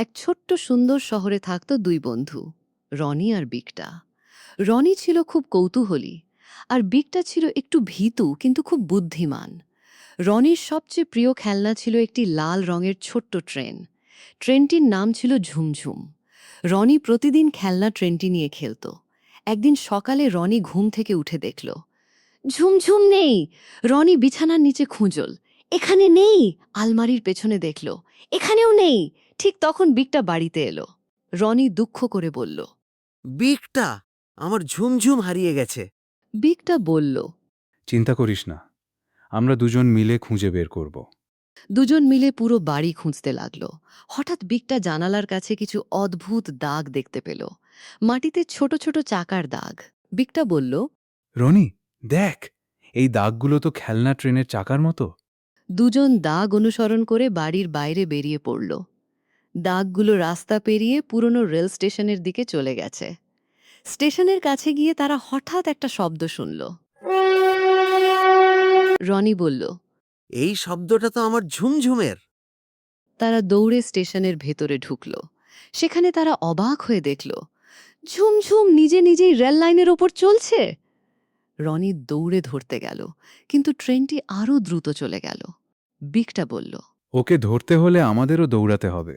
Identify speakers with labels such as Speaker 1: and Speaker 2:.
Speaker 1: এক ছোট্ট সুন্দর শহরে থাকত দুই বন্ধু, রনি আর বিকটা। রনি ছিল খুব কৌতূহলী, আর বিকটা ছিল একটু ভীতু কিন্তু খুব বুদ্ধিমান। রনির সবচেয়ে প্রিয় খেলনা ছিল একটি লাল রঙের ছোট্ট ট্রেন। ট্রেনটির নাম ছিল ঝুমঝুম। রনি প্রতিদিন খেলনা ট্রেনটি নিয়ে খেলত। একদিন সকালে রনি ঘুম থেকে উঠে দেখল ঝুমঝুম নেই। রনি বিছানার নিচে খুঁজল, এখানে নেই। আলমারির পেছনে দেখল, এখানেও নেই। ঠিক তখন বিকটা বাড়িতে এলো। রনি দুঃখ করে বলল।
Speaker 2: বিকটা, আমার ঝুমঝুম হারিয়ে গেছে।
Speaker 1: বিকটা বলল।
Speaker 3: চিন্তা করিস না, আমরা দুজন মিলে খুঁজে বের করব।
Speaker 1: দুজন মিলে পুরো বাড়ি খুঁজতে লাগল। হঠাৎ বিকটা জানালার কাছে কিছু অদ্ভুত দাগ দেখতে পেল, মাটিতে ছোট ছোট চাকার দাগ। বিকটা বলল।
Speaker 3: রনি, দেখ, এই দাগগুলো তো খেলনা ট্রেনের চাকার মতো।
Speaker 1: দুজন দাগ অনুসরণ করে বাড়ির বাইরে বেরিয়ে পড়ল। দাগগুলো রাস্তা পেরিয়ে পুরনো রেল স্টেশনের দিকে চলে গেছে। স্টেশনের কাছে গিয়ে তারা হঠাৎ একটা শব্দ শুনল। রনি বলল।
Speaker 2: এই শব্দটা তো আমার ঝুমঝুমের।
Speaker 1: তারা দৌড়ে স্টেশনের ভেতরে ঢুকল। সেখানে তারা অবাক হয়ে দেখল ঝুমঝুম নিজে নিজেই রেল লাইনের ওপর চলছে। রনি দৌড়ে ধরতে গেল, কিন্তু ট্রেনটি আরও দ্রুত চলে গেল। বিকটা বলল।
Speaker 3: ওকে ধরতে হলে আমাদেরও দৌড়াতে হবে।